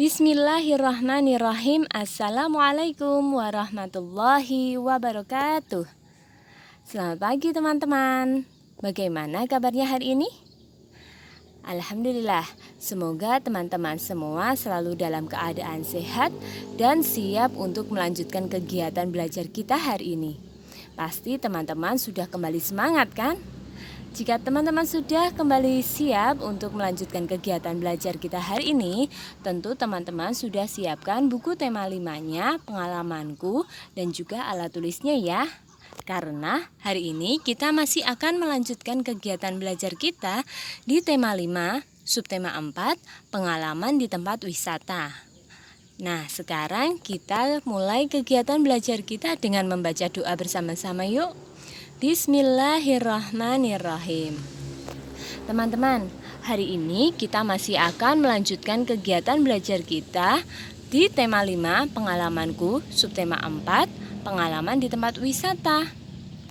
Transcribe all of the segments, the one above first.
Bismillahirrahmanirrahim. Assalamualaikum warahmatullahi wabarakatuh. Selamat pagi teman-teman. Bagaimana kabarnya hari ini? Alhamdulillah, semoga teman-teman semua selalu dalam keadaan sehat dan siap untuk melanjutkan kegiatan belajar kita hari ini. Pasti teman-teman sudah kembali semangat kan? Jika teman-teman sudah kembali siap untuk melanjutkan kegiatan belajar kita hari ini, tentu teman-teman sudah siapkan buku tema 5-nya, pengalamanku, dan juga alat tulisnya ya. Karena hari ini kita masih akan melanjutkan kegiatan belajar kita di tema 5, subtema 4, pengalaman di tempat wisata. Nah, sekarang kita mulai kegiatan belajar kita dengan membaca doa bersama-sama yuk. Bismillahirrahmanirrahim. Teman-teman, hari ini kita masih akan melanjutkan kegiatan belajar kita di tema 5, pengalamanku, subtema 4, pengalaman di tempat wisata.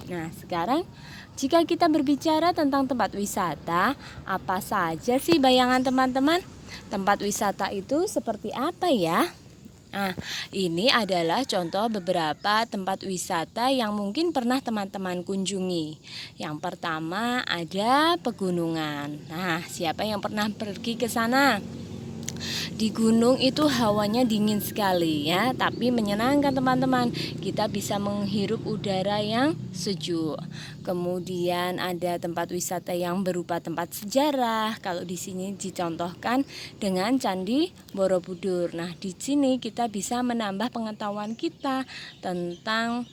Nah, sekarang jika kita berbicara tentang tempat wisata, apa saja sih bayangan teman-teman? Tempat wisata itu seperti apa ya? Nah, ini adalah contoh beberapa tempat wisata yang mungkin pernah teman-teman kunjungi. Yang pertama ada pegunungan. Nah, siapa yang pernah pergi ke sana? Di gunung itu hawanya dingin sekali ya, tapi menyenangkan teman-teman. Kita bisa menghirup udara yang sejuk. Kemudian ada tempat wisata yang berupa tempat sejarah. Kalau di sini dicontohkan dengan Candi Borobudur. Nah, di sini kita bisa menambah pengetahuan kita tentang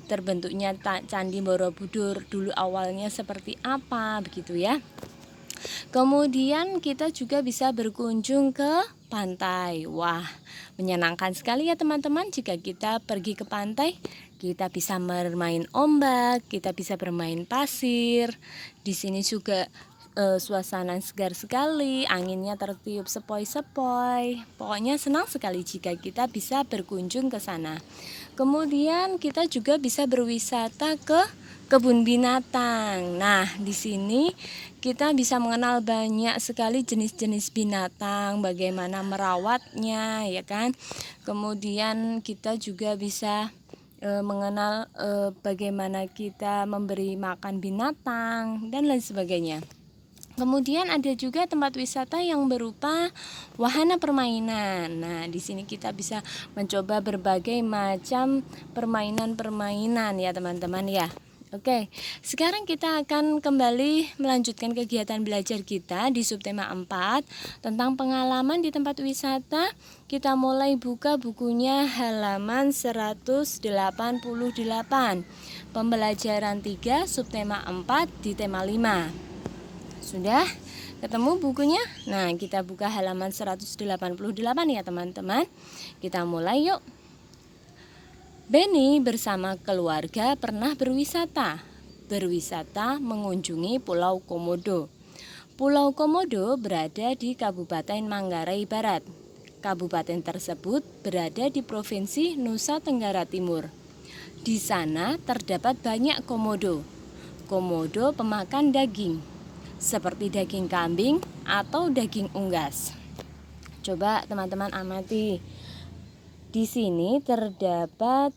terbentuknya Candi Borobudur dulu awalnya seperti apa begitu ya. Kemudian kita juga bisa berkunjung ke pantai. Wah, menyenangkan sekali ya teman-teman jika kita pergi ke pantai. Kita bisa bermain ombak, kita bisa bermain pasir. Di sini juga suasana segar sekali, anginnya tertiup sepoi-sepoi. Pokoknya senang sekali jika kita bisa berkunjung ke sana. Kemudian kita juga bisa berwisata ke kebun binatang. Nah, di sini kita bisa mengenal banyak sekali jenis-jenis binatang, bagaimana merawatnya, ya kan? Kemudian kita juga bisa mengenal bagaimana kita memberi makan binatang dan lain sebagainya. Kemudian ada juga tempat wisata yang berupa wahana permainan. Nah, di sini kita bisa mencoba berbagai macam permainan-permainan ya teman-teman ya. Oke, sekarang kita akan kembali melanjutkan kegiatan belajar kita di subtema 4 tentang pengalaman di tempat wisata. Kita mulai buka bukunya halaman 188. Pembelajaran 3 subtema 4 di tema 5. Sudah ketemu bukunya? Nah, kita buka halaman 188 ya teman-teman. Kita mulai yuk. Benny bersama keluarga pernah berwisata. Berwisata mengunjungi Pulau Komodo. Pulau Komodo berada di Kabupaten Manggarai Barat. Kabupaten tersebut berada di Provinsi Nusa Tenggara Timur. Di sana terdapat banyak komodo. Komodo pemakan daging, seperti daging kambing atau daging unggas. Coba teman-teman amati. Di sini terdapat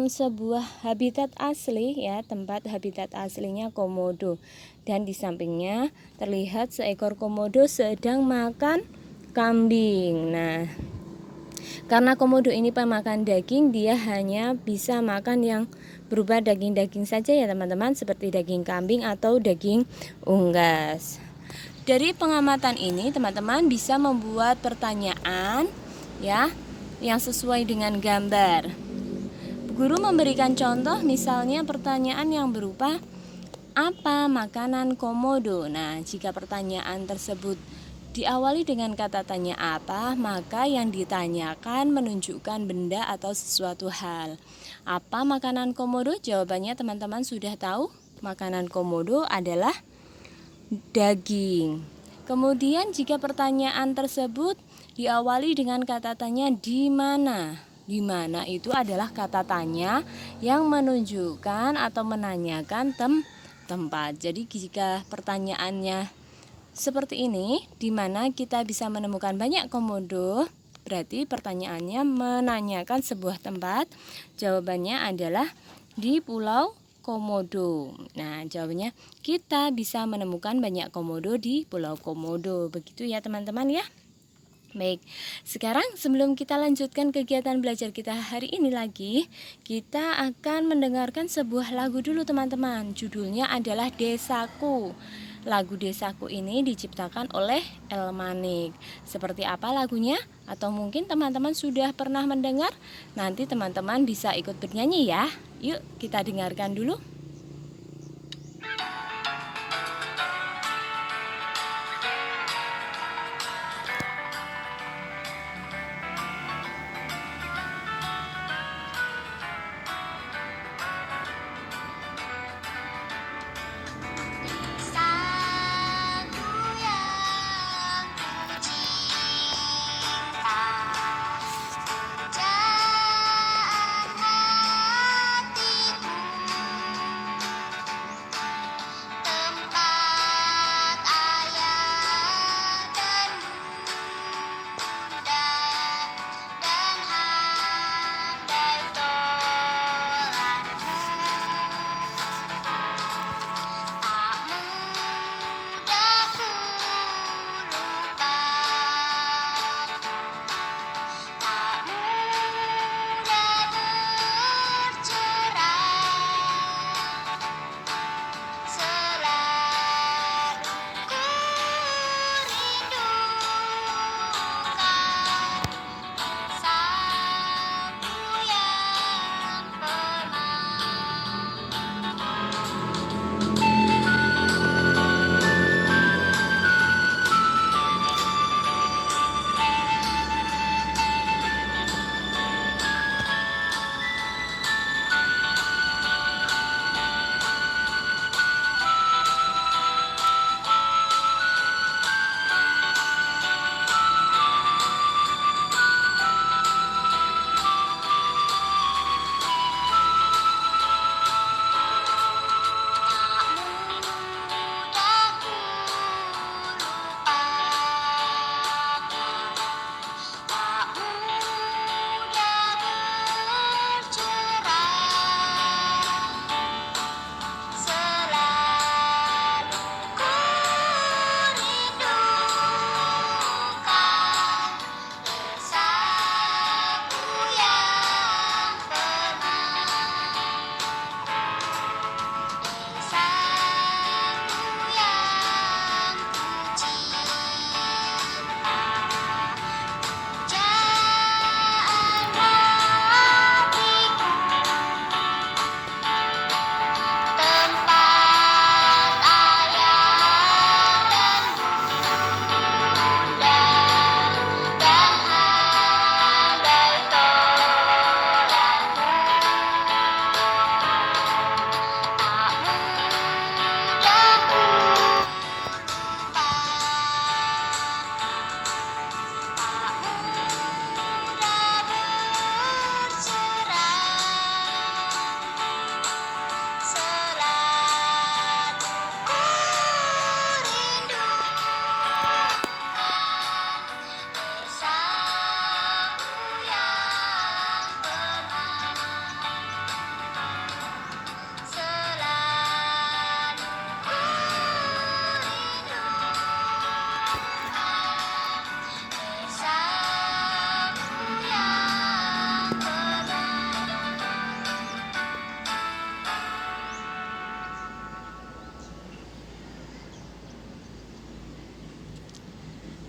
sebuah habitat asli ya, tempat habitat aslinya komodo. Dan di sampingnya terlihat seekor komodo sedang makan kambing. Nah, karena komodo ini pemakan daging, dia hanya bisa makan yang berupa daging-daging saja ya teman-teman, seperti daging kambing atau daging unggas. Dari pengamatan ini teman-teman bisa membuat pertanyaan ya yang sesuai dengan gambar. Guru memberikan contoh, misalnya pertanyaan yang berupa apa makanan komodo. Nah, jika pertanyaan tersebut diawali dengan kata tanya apa, maka yang ditanyakan menunjukkan benda atau sesuatu hal. Apa makanan komodo? Jawabannya teman-teman sudah tahu. Makanan komodo adalah daging. Kemudian jika pertanyaan tersebut diawali dengan kata tanya di mana. Di mana itu adalah kata tanya yang menunjukkan atau menanyakan tempat. Jadi jika pertanyaannya seperti ini, di mana kita bisa menemukan banyak komodo, Berarti pertanyaannya menanyakan sebuah tempat. Jawabannya adalah di Pulau Komodo. Nah, jawabannya kita bisa menemukan banyak komodo di Pulau Komodo. Begitu ya teman-teman ya. Baik, sekarang sebelum kita lanjutkan kegiatan belajar kita hari ini lagi, kita akan mendengarkan sebuah lagu dulu teman-teman. Judulnya adalah Desaku. Lagu Desaku ini diciptakan oleh Elmanik. Seperti apa lagunya? Atau mungkin teman-teman sudah pernah mendengar? Nanti teman-teman bisa ikut bernyanyi ya. Yuk kita dengarkan dulu.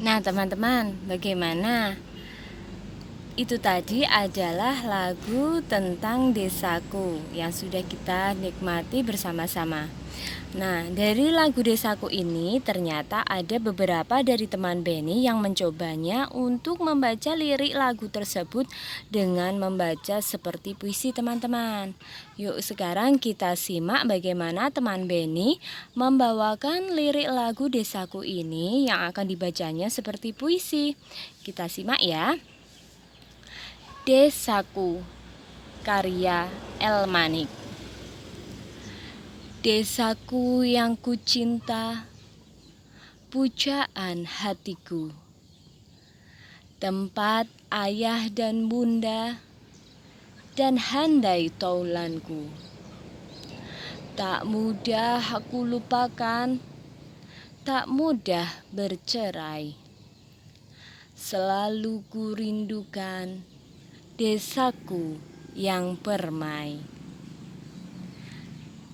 Nah teman-teman, bagaimana? Itu tadi adalah lagu tentang Desaku yang sudah kita nikmati bersama-sama. Nah, dari lagu Desaku ini ternyata ada beberapa dari teman Benny yang mencobanya untuk membaca lirik lagu tersebut dengan membaca seperti puisi teman-teman. Yuk sekarang kita simak bagaimana teman Benny membawakan lirik lagu Desaku ini yang akan dibacanya seperti puisi. Kita simak ya. Desaku, karya Elmanik. Desaku yang kucinta, pujaan hatiku. tempat ayah dan bunda, dan handai taulanku. Tak mudah aku lupakan, tak mudah bercerai. Selalu ku rindukan desaku yang permai.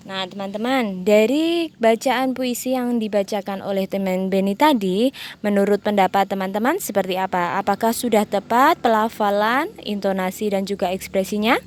Nah teman-teman, dari bacaan puisi yang dibacakan oleh teman Beni tadi, menurut pendapat teman-teman seperti apa? Apakah sudah tepat pelafalan, intonasi dan juga ekspresinya?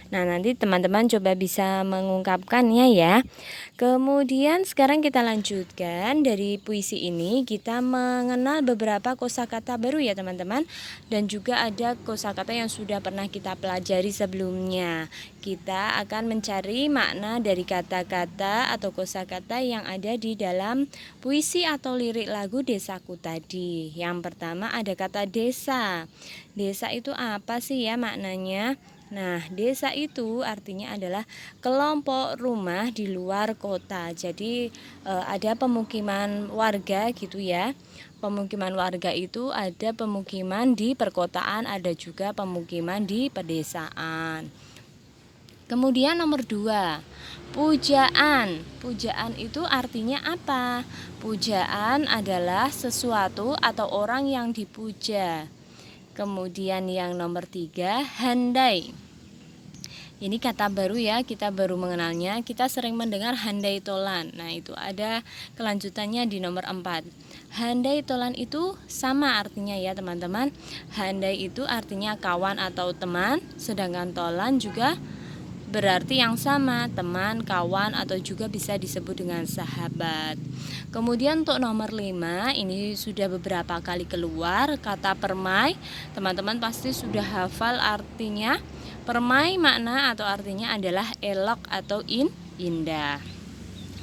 Nah nanti teman-teman coba bisa mengungkapkannya ya. Kemudian sekarang kita lanjutkan. Dari puisi ini kita mengenal beberapa kosakata baru ya teman-teman. Dan juga ada kosakata yang sudah pernah kita pelajari sebelumnya. Kita akan mencari makna dari kata-kata atau kosakata yang ada di dalam puisi atau lirik lagu Desaku tadi. Yang pertama ada kata desa. Desa itu apa sih ya maknanya? Nah, desa itu artinya adalah kelompok rumah di luar kota. Jadi ada pemukiman warga gitu ya. Pemukiman warga itu ada pemukiman di perkotaan, ada juga pemukiman di pedesaan. Kemudian nomor 2, pujaan. Pujaan itu artinya apa? Pujaan adalah sesuatu atau orang yang dipuja. Kemudian yang nomor 3, handai. Ini kata baru ya, kita baru mengenalnya. Kita sering mendengar handai tolan. Nah itu ada kelanjutannya di nomor 4. Handai tolan itu sama artinya ya teman-teman. Handai itu artinya kawan atau teman, sedangkan tolan juga berarti yang sama, teman, kawan, atau juga bisa disebut dengan sahabat. Kemudian untuk nomor 5, ini sudah beberapa kali keluar, kata permai. Teman-teman pasti sudah hafal artinya. Permai makna atau artinya adalah elok atau indah.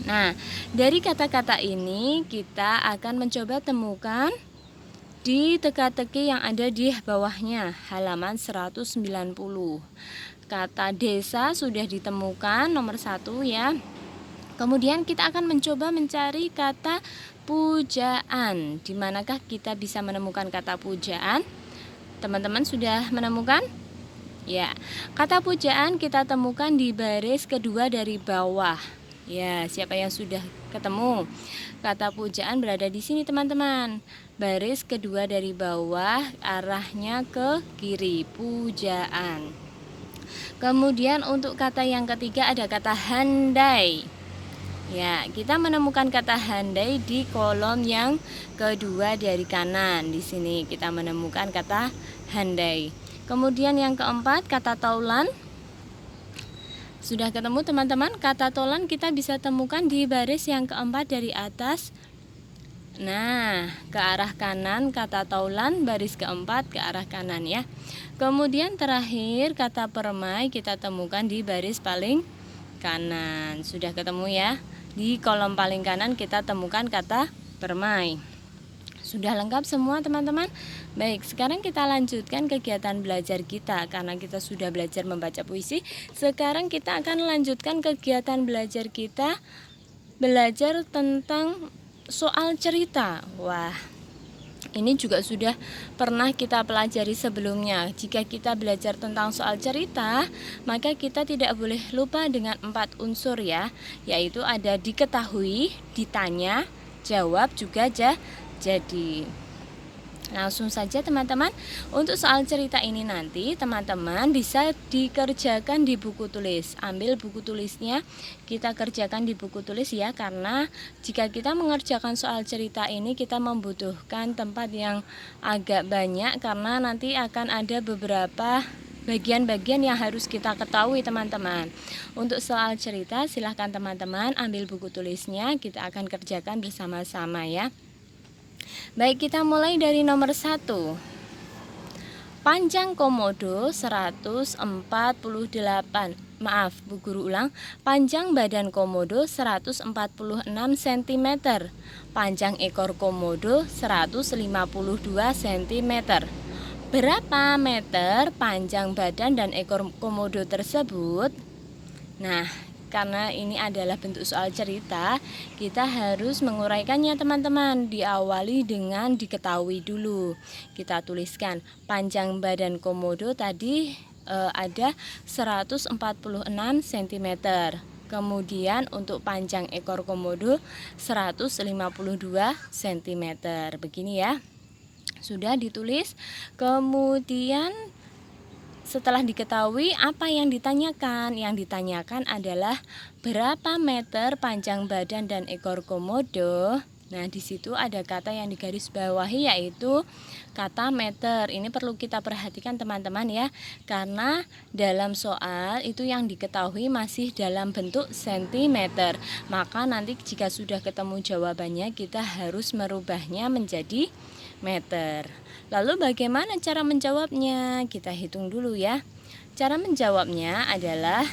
Nah, dari kata-kata ini kita akan mencoba temukan di teka-teki yang ada di bawahnya, halaman 190. Kata desa sudah ditemukan nomor 1 ya. Kemudian kita akan mencoba mencari kata pujaan. Di manakah kita bisa menemukan kata pujaan? Teman-teman sudah menemukan? Ya, kata pujaan kita temukan di baris kedua dari bawah. Ya, siapa yang sudah ketemu? Kata pujaan berada di sini teman-teman. Baris kedua dari bawah, arahnya ke kiri, pujaan. Kemudian untuk kata yang ketiga ada kata handai. Ya, kita menemukan kata handai di kolom yang kedua dari kanan. Di sini kita menemukan kata handai. Kemudian yang keempat kata taulan. Sudah ketemu teman-teman? Kata taulan kita bisa temukan di baris yang keempat dari atas. Nah, ke arah kanan kata taulan, baris keempat ke arah kanan ya. Kemudian terakhir kata permai kita temukan di baris paling kanan. Sudah ketemu ya? Di kolom paling kanan kita temukan kata permai. Sudah lengkap semua teman-teman? Baik, sekarang kita lanjutkan kegiatan belajar kita. Karena kita sudah belajar membaca puisi, sekarang kita akan lanjutkan kegiatan belajar kita, belajar tentang soal cerita. Wah, ini juga sudah pernah kita pelajari sebelumnya. Jika kita belajar tentang soal cerita, maka kita tidak boleh lupa dengan 4 unsur ya, yaitu ada diketahui, ditanya, jawab, juga jadi. Langsung saja teman-teman, untuk soal cerita ini nanti teman-teman bisa dikerjakan di buku tulis. Ambil buku tulisnya, kita kerjakan di buku tulis ya. Karena jika kita mengerjakan soal cerita ini kita membutuhkan tempat yang agak banyak, karena nanti akan ada beberapa bagian-bagian yang harus kita ketahui teman-teman. Untuk soal cerita silahkan teman-teman ambil buku tulisnya, kita akan kerjakan bersama-sama ya. Baik, kita mulai dari nomor 1. Panjang komodo 148. Maaf, Bu Guru ulang. Panjang badan komodo 146 cm. Panjang ekor komodo 152 cm. Berapa meter panjang badan dan ekor komodo tersebut? Nah, karena ini adalah bentuk soal cerita, kita harus menguraikannya teman-teman. Diawali dengan diketahui dulu. Kita tuliskan panjang badan komodo tadi ada 146 cm. Kemudian untuk panjang ekor komodo 152 cm. Begini ya. Sudah ditulis. Kemudian setelah diketahui, apa yang ditanyakan? Yang ditanyakan adalah berapa meter panjang badan dan ekor komodo. Nah, di situ ada kata yang digarisbawahi yaitu kata meter. Ini perlu kita perhatikan teman-teman ya, karena dalam soal itu yang diketahui masih dalam bentuk sentimeter. Maka nanti jika sudah ketemu jawabannya, kita harus merubahnya menjadi meter. Lalu bagaimana cara menjawabnya? Kita hitung dulu ya. Cara menjawabnya adalah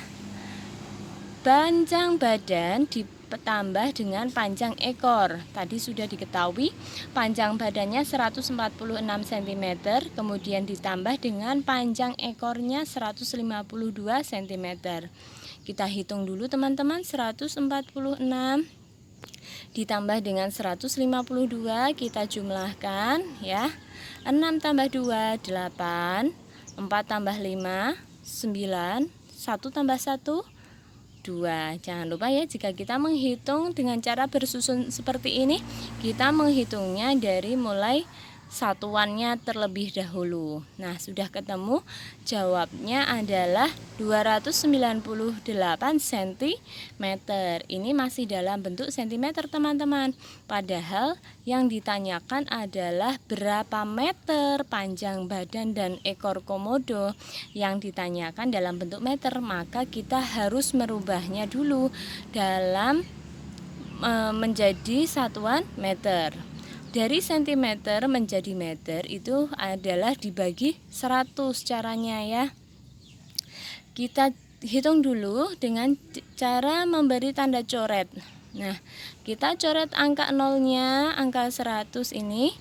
panjang badan ditambah dengan panjang ekor. Tadi sudah diketahui panjang badannya 146 cm, kemudian ditambah dengan panjang ekornya 152 cm. Kita hitung dulu teman-teman. 146 ditambah dengan 152, kita jumlahkan ya. 6 tambah 2, 8. 4 tambah 5, 9. 1 tambah 1, 2. Jangan lupa ya, jika kita menghitung dengan cara bersusun seperti ini, kita menghitungnya dari mulai satuannya terlebih dahulu. Nah, sudah ketemu, jawabnya adalah 298 cm. Ini masih dalam bentuk sentimeter teman-teman. Padahal yang ditanyakan adalah berapa meter panjang badan dan ekor komodo. Yang ditanyakan dalam bentuk meter, maka kita harus merubahnya dulu dalam menjadi satuan meter. Dari sentimeter menjadi meter itu adalah dibagi 100 caranya ya. Kita hitung dulu dengan cara memberi tanda coret. Nah, kita coret angka nolnya, angka 100 ini.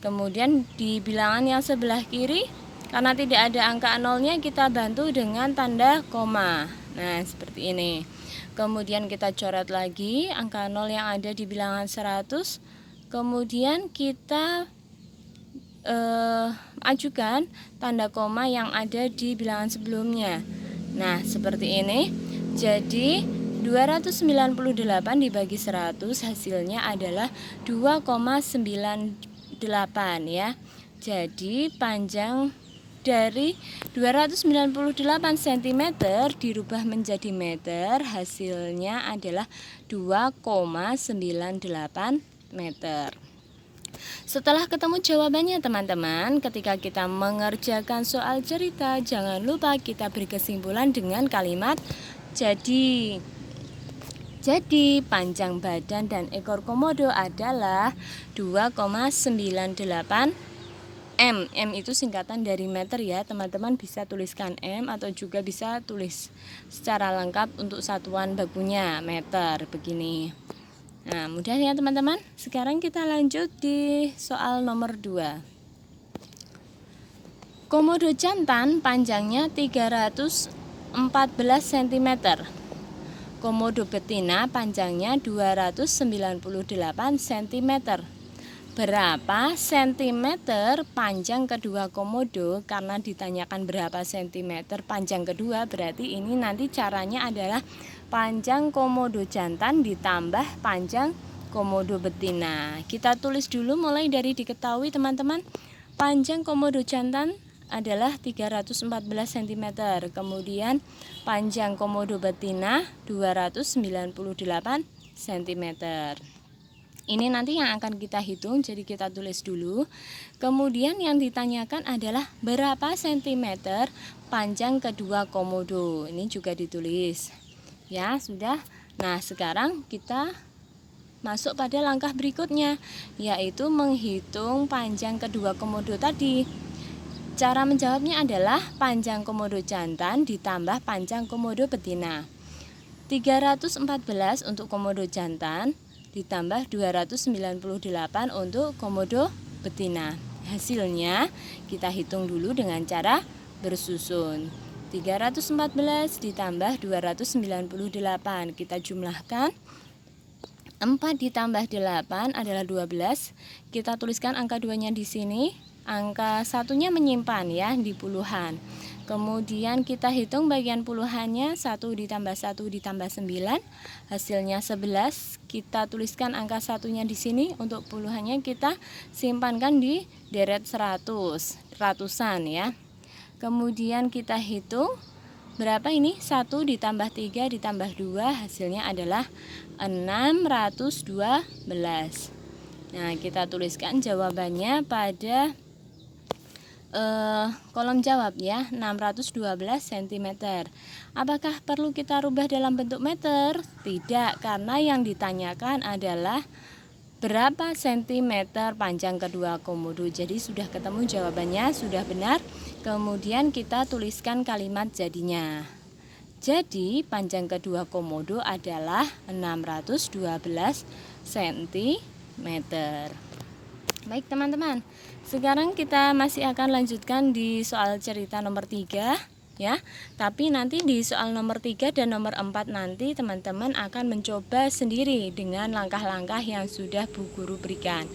Kemudian di bilangan yang sebelah kiri, karena tidak ada angka nolnya, kita bantu dengan tanda koma. Nah, seperti ini. Kemudian kita coret lagi angka nol yang ada di bilangan 100. Kemudian kita ajukan tanda koma yang ada di bilangan sebelumnya. Nah, seperti ini. Jadi 298 dibagi 100 hasilnya adalah 2,98 ya. Jadi panjang dari 298 cm dirubah menjadi meter, hasilnya adalah 2,98 meter. Setelah ketemu jawabannya teman-teman, ketika kita mengerjakan soal cerita, jangan lupa kita beri kesimpulan dengan kalimat jadi. Jadi panjang badan dan ekor komodo adalah 2,98 M. M itu singkatan dari meter ya, teman-teman bisa tuliskan M atau juga bisa tulis secara lengkap untuk satuan bakunya meter begini. Nah, mudah ya teman-teman. Sekarang kita lanjut di soal nomor 2. Komodo jantan panjangnya 314 cm. Komodo betina panjangnya 298 cm. Berapa sentimeter panjang kedua komodo? Karena ditanyakan berapa sentimeter panjang kedua, berarti ini nanti caranya adalah panjang komodo jantan ditambah panjang komodo betina. Kita tulis dulu mulai dari diketahui teman-teman. Panjang komodo jantan adalah 314 cm. Kemudian panjang komodo betina 298 cm. Ini nanti yang akan kita hitung, jadi kita tulis dulu. Kemudian yang ditanyakan adalah berapa sentimeter panjang kedua komodo. Ini juga ditulis. Ya, sudah. Nah, sekarang kita masuk pada langkah berikutnya, yaitu menghitung panjang kedua komodo tadi. Cara menjawabnya adalah panjang komodo jantan ditambah panjang komodo betina. 314 untuk komodo jantan ditambah 298 untuk komodo betina. Hasilnya kita hitung dulu dengan cara bersusun. 314 ditambah 298. Kita jumlahkan. 4 ditambah 8 adalah 12. Kita tuliskan angka 2-nya di sini. Angka 1-nya menyimpan ya di puluhan. Kemudian kita hitung bagian puluhannya. 1 ditambah 1 ditambah 9. Hasilnya 11. Kita tuliskan angka 1-nya di sini. Untuk puluhannya kita simpankan di deret 100. Ratusan ya. Kemudian kita hitung. Berapa ini? 1 ditambah 3 ditambah 2 hasilnya adalah 612. Nah, kita tuliskan jawabannya pada kolom jawab ya, 612 cm. Apakah perlu kita rubah dalam bentuk meter? Tidak, karena yang ditanyakan adalah berapa sentimeter panjang kedua komodo. Jadi sudah ketemu jawabannya, sudah benar. Kemudian kita tuliskan kalimat jadinya. Jadi panjang kedua komodo adalah 612 cm. Baik teman-teman, sekarang kita masih akan lanjutkan di soal cerita nomor 3 ya. Tapi nanti di soal nomor 3 dan nomor 4 nanti teman-teman akan mencoba sendiri dengan langkah-langkah yang sudah Bu Guru berikan.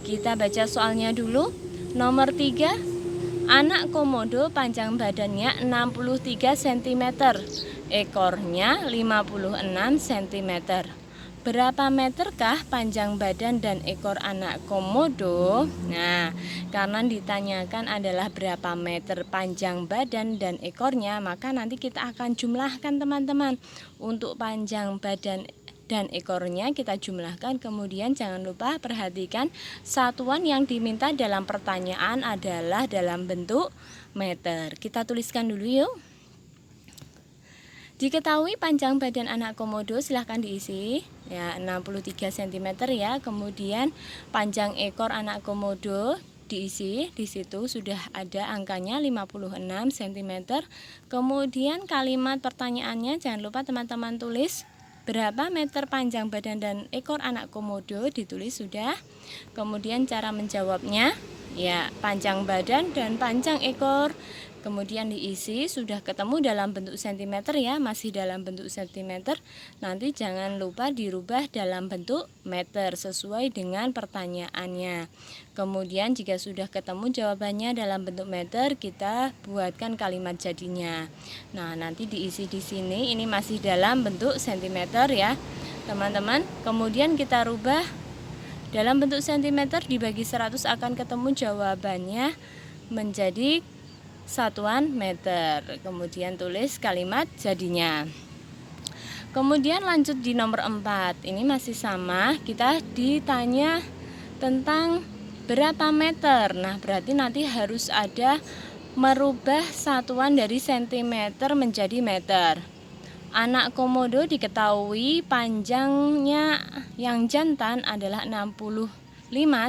Kita baca soalnya dulu. Nomor 3, anak komodo panjang badannya 63 cm, ekornya 56 cm. Berapa meterkah panjang badan dan ekor anak komodo? Nah, karena ditanyakan adalah berapa meter panjang badan dan ekornya, maka nanti kita akan jumlahkan teman-teman. Untuk panjang badan dan ekornya kita jumlahkan. Kemudian jangan lupa perhatikan satuan yang diminta dalam pertanyaan adalah dalam bentuk meter. Kita tuliskan dulu yuk. Diketahui panjang badan anak komodo, silahkan diisi ya, 63 cm ya. Kemudian panjang ekor anak komodo diisi, di situ sudah ada angkanya 56 cm. Kemudian kalimat pertanyaannya jangan lupa teman-teman tulis berapa meter panjang badan dan ekor anak komodo, ditulis sudah. Kemudian cara menjawabnya ya, panjang badan dan panjang ekor. Kemudian diisi, sudah ketemu dalam bentuk cm ya, masih dalam bentuk cm. Nanti jangan lupa dirubah dalam bentuk meter sesuai dengan pertanyaannya. Kemudian jika sudah ketemu jawabannya dalam bentuk meter, kita buatkan kalimat jadinya. Nah, nanti diisi di sini, ini masih dalam bentuk cm ya, teman-teman. Kemudian kita rubah dalam bentuk cm dibagi 100 akan ketemu jawabannya menjadi satuan meter. Kemudian tulis kalimat jadinya. Kemudian lanjut di nomor 4. Ini masih sama, kita ditanya tentang berapa meter. Nah, berarti nanti harus ada merubah satuan dari sentimeter menjadi meter. Anak komodo diketahui panjangnya yang jantan adalah 65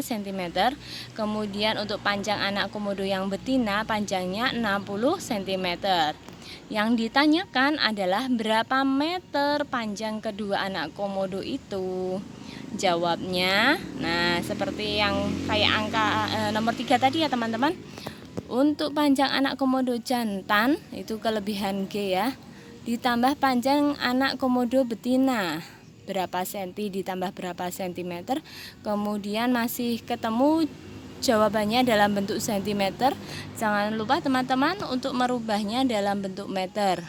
cm. Kemudian untuk panjang anak komodo yang betina panjangnya 60 cm. Yang ditanyakan adalah berapa meter panjang kedua anak komodo itu. Jawabnya, nah seperti yang kayak angka nomor 3 tadi ya teman-teman. Untuk panjang anak komodo jantan itu kelebihan G ya, ditambah panjang anak komodo betina berapa senti ditambah berapa sentimeter. Kemudian masih ketemu jawabannya dalam bentuk sentimeter. Jangan lupa teman-teman untuk merubahnya dalam bentuk meter.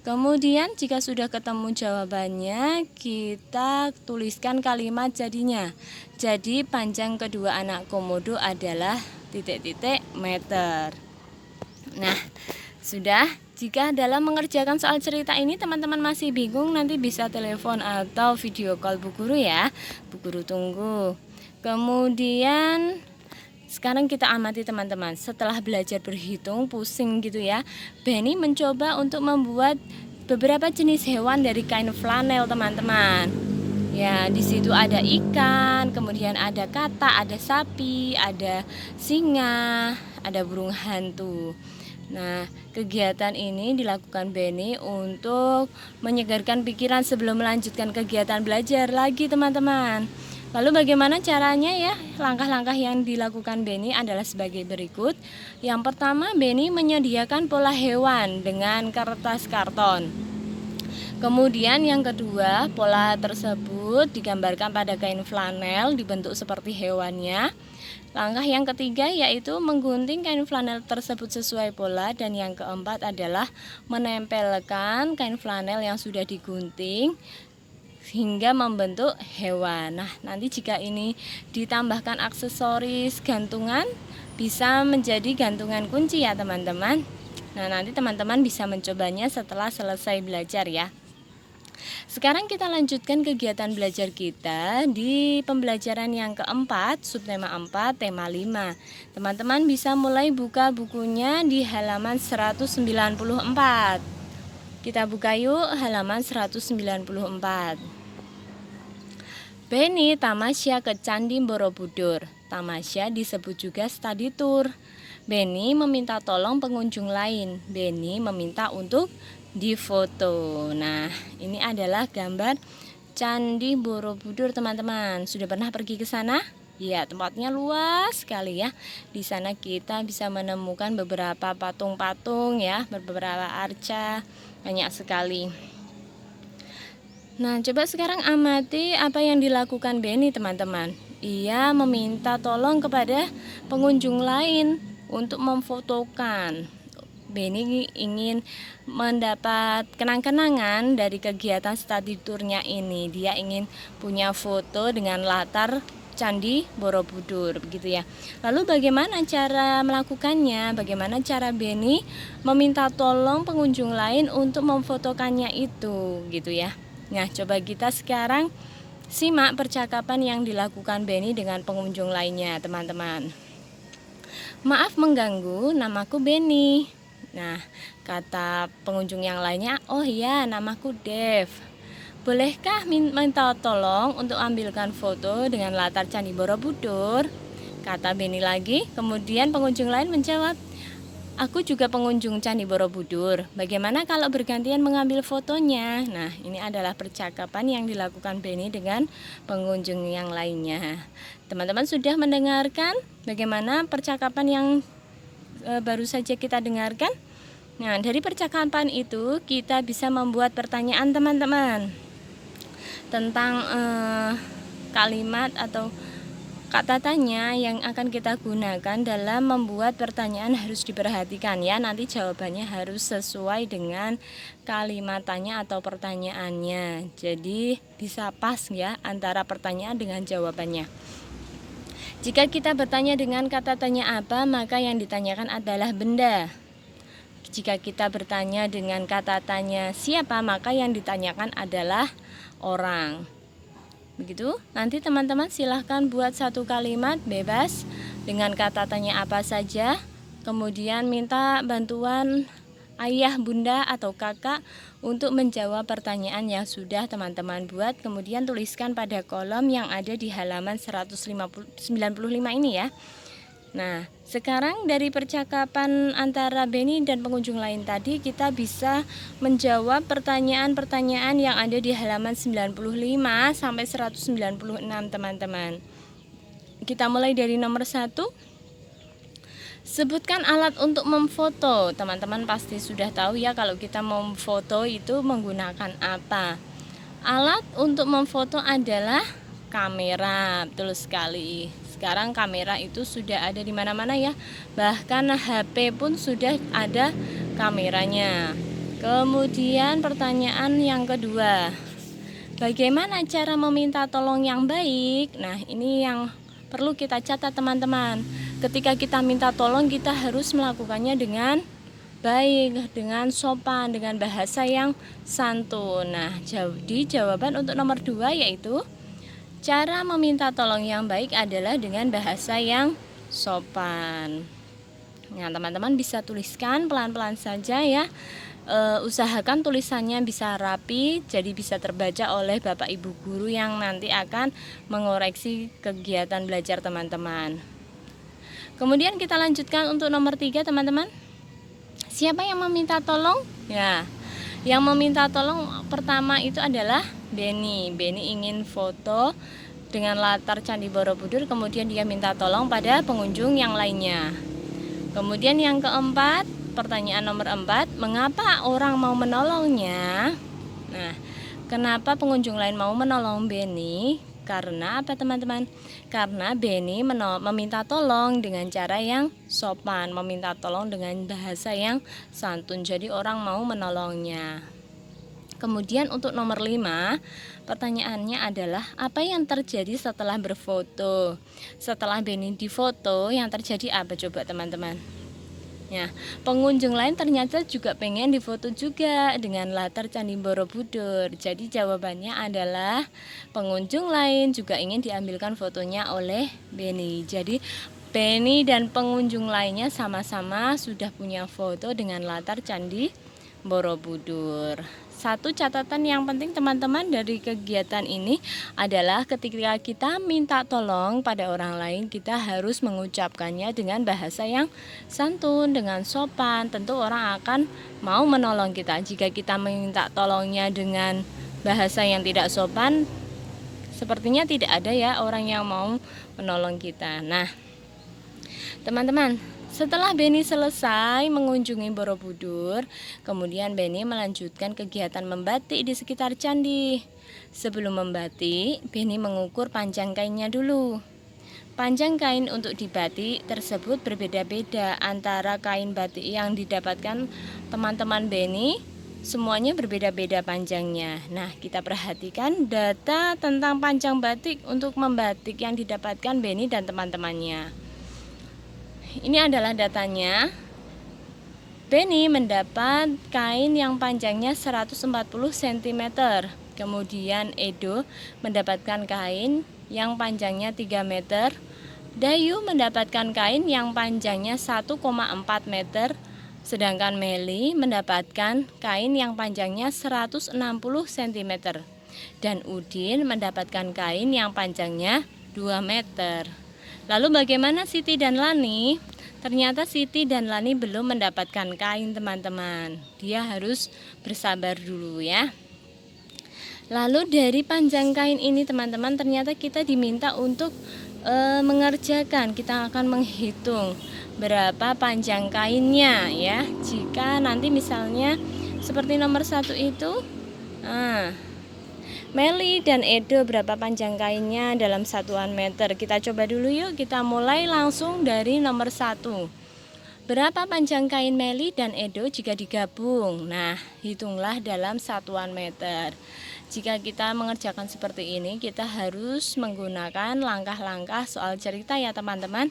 Kemudian jika sudah ketemu jawabannya, kita tuliskan kalimat jadinya. Jadi panjang kedua anak komodo adalah titik-titik meter. Nah, sudah. Jika dalam mengerjakan soal cerita ini teman-teman masih bingung, nanti bisa telepon atau video call Bu Guru ya. Bu Guru tunggu. Kemudian sekarang kita amati teman-teman. Setelah belajar berhitung pusing gitu ya, Benny mencoba untuk membuat beberapa jenis hewan dari kain flanel teman-teman. Ya, di situ ada ikan, kemudian ada katak, ada sapi, ada singa, ada burung hantu. Nah, kegiatan ini dilakukan Benny untuk menyegarkan pikiran sebelum melanjutkan kegiatan belajar lagi teman-teman. Lalu bagaimana caranya ya? Langkah-langkah yang dilakukan Beni adalah sebagai berikut. Yang pertama, Beni menyediakan pola hewan dengan kertas karton. Kemudian yang kedua, pola tersebut digambarkan pada kain flanel dibentuk seperti hewannya. Langkah yang ketiga yaitu menggunting kain flanel tersebut sesuai pola, dan yang keempat adalah menempelkan kain flanel yang sudah digunting hingga membentuk hewan. Nah, nanti jika ini ditambahkan aksesoris gantungan bisa menjadi gantungan kunci ya teman-teman. Nah, nanti teman-teman bisa mencobanya setelah selesai belajar ya. Sekarang kita lanjutkan kegiatan belajar kita di pembelajaran yang keempat, subtema 4, tema 5. Teman-teman bisa mulai buka bukunya di halaman 194. Kita buka yuk halaman 194. Beni tamasya ke Candi Borobudur. Tamasya disebut juga study tour. Beni meminta tolong pengunjung lain. Beni meminta untuk difoto. Nah, ini adalah gambar Candi Borobudur teman-teman. Sudah pernah pergi ke sana? Ya, tempatnya luas sekali ya. Di sana kita bisa menemukan beberapa patung-patung ya, beberapa arca, banyak sekali. Nah, coba sekarang amati apa yang dilakukan Beni teman-teman. Ia meminta tolong kepada pengunjung lain untuk memfotokan. Beni ingin mendapat kenang-kenangan dari kegiatan study tournya ini. Dia ingin punya foto dengan latar Candi Borobudur, begitu ya. Lalu bagaimana cara melakukannya? Bagaimana cara Beni meminta tolong pengunjung lain untuk memfotokannya itu, gitu ya. Nah, coba kita sekarang simak percakapan yang dilakukan Beni dengan pengunjung lainnya, teman-teman. Maaf mengganggu, namaku Beni. Nah, kata pengunjung yang lainnya, oh iya, namaku Dev. Bolehkah minta tolong untuk ambilkan foto dengan latar Candi Borobudur? Kata Beni lagi. Kemudian pengunjung lain menjawab, aku juga pengunjung Candi Borobudur. Bagaimana kalau bergantian mengambil fotonya? Nah, ini adalah percakapan yang dilakukan Beni dengan pengunjung yang lainnya. Teman-teman sudah mendengarkan bagaimana percakapan yang baru saja kita dengarkan? Nah, dari percakapan itu kita bisa membuat pertanyaan teman-teman tentang kalimat atau kata tanya yang akan kita gunakan dalam membuat pertanyaan. Harus diperhatikan ya, nanti jawabannya harus sesuai dengan kalimat tanya atau pertanyaannya. Jadi bisa pas ya antara pertanyaan dengan jawabannya. Jika kita bertanya dengan kata tanya apa, maka yang ditanyakan adalah benda. Jika kita bertanya dengan kata tanya siapa, maka yang ditanyakan adalah orang. Begitu, nanti teman-teman silahkan buat satu kalimat bebas dengan kata tanya apa saja. Kemudian minta bantuan ayah, bunda, atau kakak untuk menjawab pertanyaan yang sudah teman-teman buat. Kemudian tuliskan pada kolom yang ada di halaman 195 ini ya. Nah, sekarang dari percakapan antara Beni dan pengunjung lain tadi, kita bisa menjawab pertanyaan-pertanyaan yang ada di halaman 95 sampai 196 teman-teman. Kita mulai dari nomor 1. Sebutkan alat untuk memfoto. Teman-teman pasti sudah tahu ya kalau kita memfoto itu menggunakan apa. Alat untuk memfoto adalah kamera, betul sekali. Sekarang kamera itu sudah ada di mana-mana ya. Bahkan HP pun sudah ada kameranya. Kemudian pertanyaan yang kedua, bagaimana cara meminta tolong yang baik? Nah, ini yang perlu kita catat teman-teman. Ketika kita minta tolong, kita harus melakukannya dengan baik, dengan sopan, dengan bahasa yang santun. Nah, jadi jawaban untuk nomor 2 yaitu cara meminta tolong yang baik adalah dengan bahasa yang sopan. Nah, teman-teman bisa tuliskan pelan-pelan saja ya. Usahakan tulisannya bisa rapi, jadi bisa terbaca oleh Bapak Ibu guru yang nanti akan mengoreksi kegiatan belajar teman-teman. Kemudian kita lanjutkan untuk nomor 3 teman-teman. Siapa yang meminta tolong? Ya, yang meminta tolong pertama itu adalah Beni. Beni ingin foto dengan latar Candi Borobudur, kemudian dia minta tolong pada pengunjung yang lainnya. Kemudian yang keempat, pertanyaan nomor 4, mengapa orang mau menolongnya? Nah, kenapa pengunjung lain mau menolong Beni? Karena apa teman-teman? Karena Beni meminta tolong dengan cara yang sopan, meminta tolong dengan bahasa yang santun. Jadi orang mau menolongnya. Kemudian untuk nomor 5, pertanyaannya adalah apa yang terjadi setelah berfoto? Setelah Beni difoto, yang terjadi apa coba teman-teman? Ya, pengunjung lain ternyata juga pengen difoto juga dengan latar Candi Borobudur. Jadi jawabannya adalah pengunjung lain juga ingin diambilkan fotonya oleh Beni. Jadi Beni dan pengunjung lainnya sama-sama sudah punya foto dengan latar Candi Borobudur. Satu catatan yang penting teman-teman dari kegiatan ini adalah ketika kita minta tolong pada orang lain, kita harus mengucapkannya dengan bahasa yang santun, dengan sopan. Tentu orang akan mau menolong kita. Jika kita minta tolongnya dengan bahasa yang tidak sopan, sepertinya tidak ada ya orang yang mau menolong kita. Nah, teman-teman, setelah Beni selesai mengunjungi Borobudur, kemudian Beni melanjutkan kegiatan membatik di sekitar candi. Sebelum membatik, Beni mengukur panjang kainnya dulu. Panjang kain untuk dibatik tersebut berbeda-beda antara kain batik yang didapatkan teman-teman Beni. Semuanya berbeda-beda panjangnya. Nah, kita perhatikan data tentang panjang batik untuk membatik yang didapatkan Beni dan teman-temannya. Ini adalah datanya. Beni mendapat kain yang panjangnya 140 cm. Kemudian Edo mendapatkan kain yang panjangnya 3 meter. Dayu mendapatkan kain yang panjangnya 1,4 meter. Sedangkan Meli mendapatkan kain yang panjangnya 160 cm. Dan Udin mendapatkan kain yang panjangnya 2 meter. Lalu bagaimana Siti dan Lani? Ternyata Siti dan Lani belum mendapatkan kain teman-teman. Dia harus bersabar dulu ya. Lalu dari panjang kain ini teman-teman, ternyata kita diminta untuk mengerjakan. Kita akan menghitung berapa panjang kainnya ya. Jika nanti misalnya seperti nomor 1 itu, Meli dan Edo berapa panjang kainnya dalam satuan meter. Kita coba dulu yuk, kita mulai langsung dari nomor 1. Berapa panjang kain Meli dan Edo jika digabung? Nah, hitunglah dalam satuan meter. Jika kita mengerjakan seperti ini, kita harus menggunakan langkah-langkah soal cerita ya teman-teman.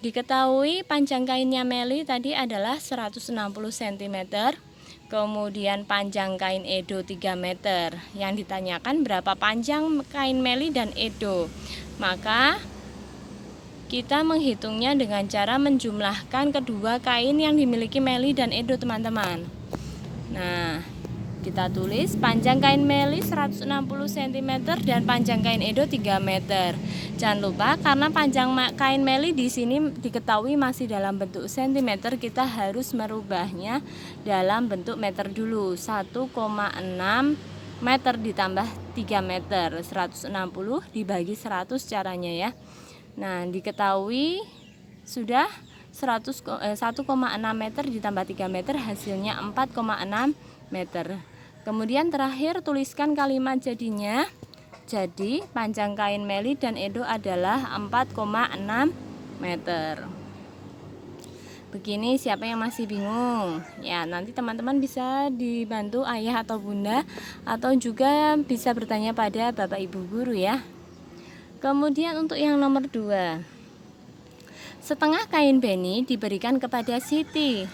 Diketahui panjang kainnya Meli tadi adalah 160 cm. Kemudian panjang kain Edo 3 meter. Yang ditanyakan berapa panjang kain Meli dan Edo. Maka kita menghitungnya dengan cara menjumlahkan kedua kain yang dimiliki Meli dan Edo teman-teman. Nah, kita tulis panjang kain Meli 160 cm dan panjang kain Edo 3 meter. Jangan lupa karena panjang kain Meli di sini diketahui masih dalam bentuk cm, kita harus merubahnya dalam bentuk meter dulu. 1,6 meter ditambah 3 meter. 160 dibagi 100 caranya ya. Nah, diketahui sudah 1,6 meter ditambah 3 meter hasilnya 4,6 meter. Kemudian terakhir tuliskan kalimat jadinya. Jadi panjang kain Meli dan Edo adalah 4,6 meter. Begini, siapa yang masih bingung? Ya, nanti teman-teman bisa dibantu ayah atau bunda, atau juga bisa bertanya pada bapak ibu guru ya. Kemudian untuk yang nomor 2, setengah kain Beni diberikan kepada Siti.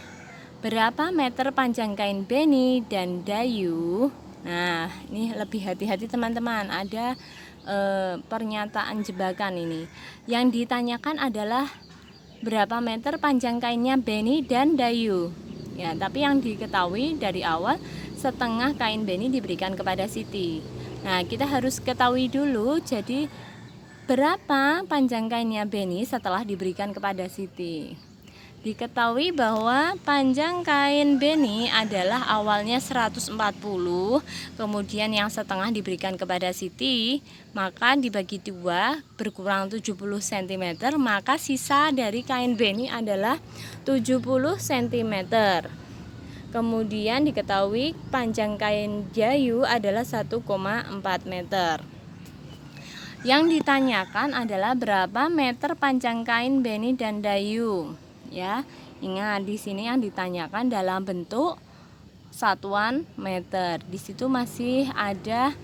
Berapa meter panjang kain Beni dan Dayu? Nah, ini lebih hati-hati teman-teman. Ada pernyataan jebakan ini. Yang ditanyakan adalah berapa meter panjang kainnya Beni dan Dayu. Ya, tapi yang diketahui dari awal setengah kain Beni diberikan kepada Siti. Nah, kita harus ketahui dulu jadi berapa panjang kainnya Beni setelah diberikan kepada Siti. Diketahui bahwa panjang kain beni adalah awalnya 140, kemudian yang setengah diberikan kepada Siti, maka dibagi 2 berkurang 70 cm, maka sisa dari kain beni adalah 70 cm. Kemudian diketahui panjang kain Jayu adalah 1,4 meter. Yang ditanyakan adalah berapa meter panjang kain beni dan Dayu. Ya, ingat di sini yang ditanyakan dalam bentuk satuan meter. Di situ masih ada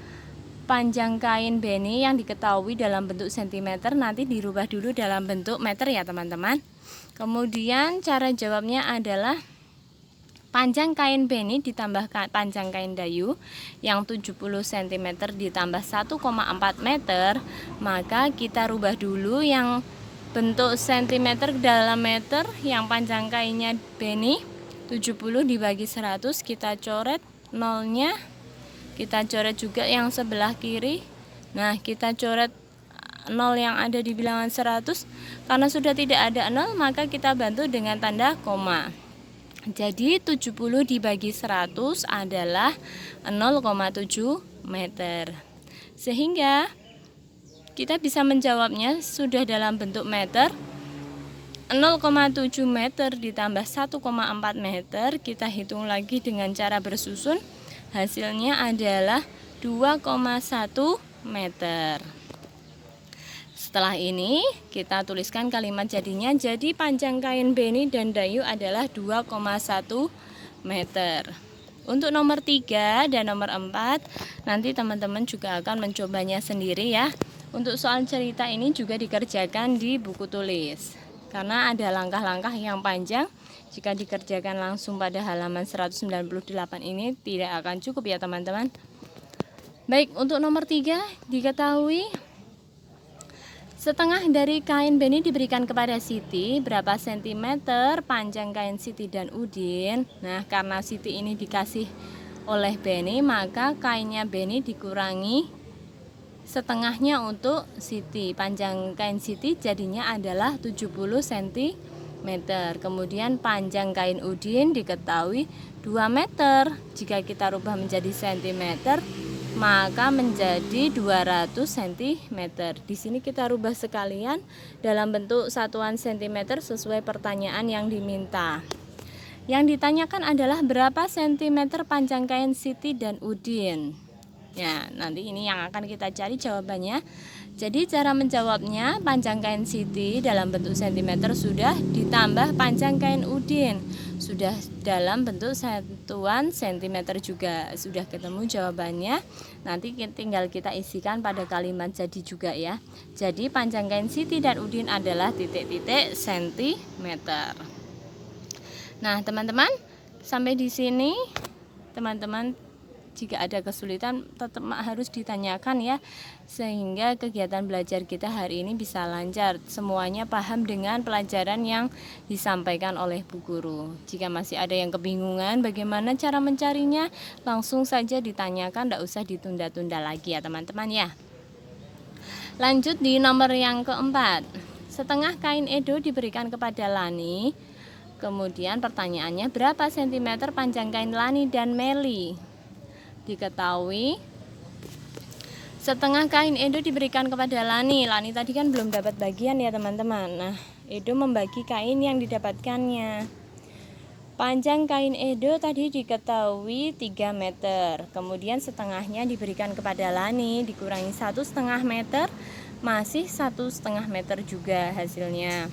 panjang kain beni yang diketahui dalam bentuk sentimeter, nanti dirubah dulu dalam bentuk meter ya teman-teman. Kemudian cara jawabnya adalah panjang kain beni ditambah panjang kain Dayu yang 70 cm ditambah 1,4 meter, maka kita rubah dulu yang bentuk sentimeter ke dalam meter, yang panjang kainnya beni 70 dibagi 100, kita coret nolnya, kita coret juga yang sebelah kiri. Nah, kita coret nol yang ada di bilangan 100. Karena sudah tidak ada nol, maka kita bantu dengan tanda koma. Jadi 70 dibagi 100 adalah 0,7 meter. Sehingga kita bisa menjawabnya sudah dalam bentuk meter. 0,7 meter ditambah 1,4 meter, kita hitung lagi dengan cara bersusun. Hasilnya adalah 2,1 meter. Setelah ini kita tuliskan kalimat jadinya. Jadi panjang kain beni dan Dayu adalah 2,1 meter. Untuk nomor 3 dan nomor 4 nanti teman-teman juga akan mencobanya sendiri ya. Untuk soal cerita ini juga dikerjakan di buku tulis, karena ada langkah-langkah yang panjang. Jika dikerjakan langsung pada halaman 198 ini tidak akan cukup ya teman-teman. Baik, untuk nomor 3 diketahui setengah dari kain beni diberikan kepada Siti, berapa sentimeter panjang kain Siti dan Udin. Nah, karena Siti ini dikasih oleh Beni, maka kainnya Beni dikurangi setengahnya untuk Siti. Panjang kain Siti jadinya adalah 70 cm. Kemudian panjang kain Udin diketahui 2 meter. Jika kita rubah menjadi cm, maka menjadi 200 cm. Di sini kita rubah sekalian dalam bentuk satuan cm sesuai pertanyaan yang diminta. Yang ditanyakan adalah berapa sentimeter panjang kain Siti dan Udin. Ya, nanti ini yang akan kita cari jawabannya. Jadi cara menjawabnya, panjang kain Siti dalam bentuk sentimeter sudah, ditambah panjang kain Udin sudah dalam bentuk satuan sentimeter juga. Sudah ketemu jawabannya. Nanti tinggal kita isikan pada kalimat jadi juga ya. Jadi panjang kain Siti dan Udin adalah titik-titik sentimeter. Nah, teman-teman, sampai di sini teman-teman jika ada kesulitan tetap harus ditanyakan ya, sehingga kegiatan belajar kita hari ini bisa lancar, semuanya paham dengan pelajaran yang disampaikan oleh Bu Guru. Jika masih ada yang kebingungan bagaimana cara mencarinya, langsung saja ditanyakan, tidak usah ditunda-tunda lagi ya teman-teman ya. Lanjut di nomor yang keempat. Setengah kain Edo diberikan kepada Lani. Kemudian pertanyaannya, berapa sentimeter panjang kain Lani dan Meli? Diketahui setengah kain Edo diberikan kepada Lani. Lani tadi kan belum dapat bagian ya teman-teman. Nah, Edo membagi kain yang didapatkannya. Panjang kain Edo tadi diketahui 3 meter. Kemudian setengahnya diberikan kepada Lani, dikurangi 1,5 meter, masih 1,5 meter juga hasilnya.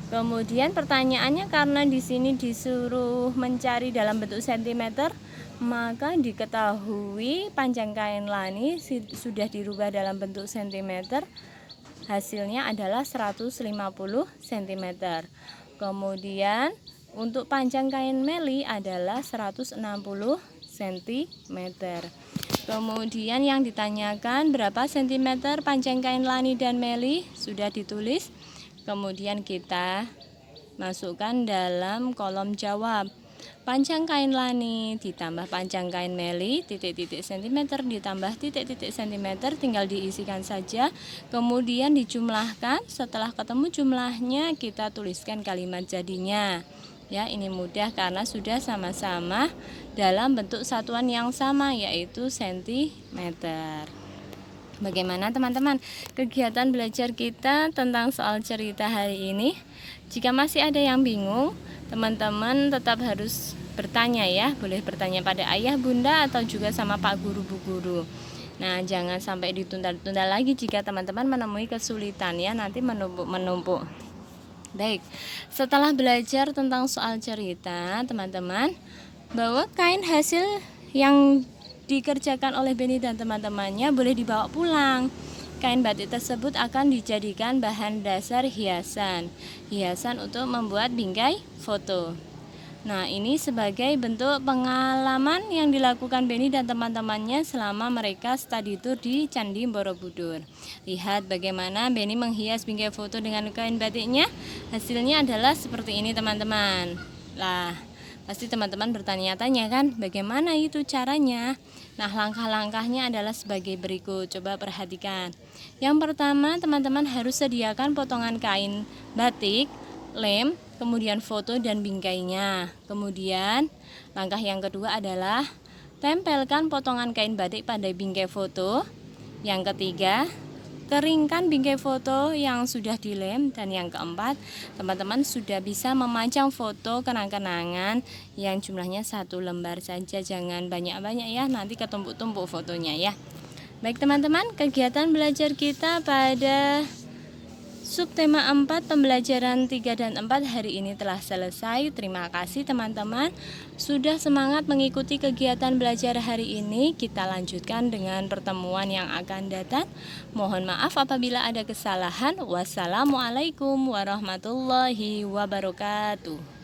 Kemudian pertanyaannya, karena di sini disuruh mencari dalam bentuk sentimeter, maka diketahui panjang kain Lani sudah dirubah dalam bentuk sentimeter. Hasilnya adalah 150 cm. Kemudian untuk panjang kain Meli adalah 160 cm. Kemudian yang ditanyakan berapa sentimeter panjang kain Lani dan Meli sudah ditulis. Kemudian kita masukkan dalam kolom jawab. Panjang kain lani ditambah panjang kain meli titik-titik sentimeter ditambah titik-titik sentimeter, tinggal diisikan saja, kemudian dijumlahkan. Setelah ketemu jumlahnya kita tuliskan kalimat jadinya. Ya, ini mudah karena sudah sama-sama dalam bentuk satuan yang sama, yaitu sentimeter. Bagaimana teman-teman kegiatan belajar kita tentang soal cerita hari ini? Jika masih ada yang bingung, teman-teman tetap harus bertanya ya. Boleh bertanya pada ayah, bunda, atau juga sama pak guru, bu guru. Nah, jangan sampai ditunda-tunda lagi jika teman-teman menemui kesulitan ya, nanti menumpuk. Baik, setelah belajar tentang soal cerita, teman-teman, bawa kain hasil yang dikerjakan oleh Beni dan teman-temannya boleh dibawa pulang. Kain batik tersebut akan dijadikan bahan dasar hiasan untuk membuat bingkai foto. Nah, ini sebagai bentuk pengalaman yang dilakukan Beni dan teman-temannya selama mereka study tour di Candi Borobudur. Lihat bagaimana Beni menghias bingkai foto dengan kain batiknya. Hasilnya adalah seperti ini teman-teman. Lah, pasti teman-teman bertanya-tanya kan, bagaimana itu caranya? Nah, langkah-langkahnya adalah sebagai berikut. Coba perhatikan. Yang pertama, teman-teman harus sediakan potongan kain batik, lem, kemudian foto dan bingkainya. Kemudian, langkah yang kedua adalah tempelkan potongan kain batik pada bingkai foto. Yang ketiga, keringkan bingkai foto yang sudah dilem. Dan yang keempat, teman-teman sudah bisa memajang foto kenang-kenangan yang jumlahnya 1 lembar saja, jangan banyak-banyak ya, nanti ketumpuk-tumpuk fotonya ya. Baik teman-teman, kegiatan belajar kita pada subtema 4 pembelajaran 3 dan 4 hari ini telah selesai. Terima kasih teman-teman sudah semangat mengikuti kegiatan belajar hari ini. Kita lanjutkan dengan pertemuan yang akan datang. Mohon maaf apabila ada kesalahan. Wassalamualaikum warahmatullahi wabarakatuh.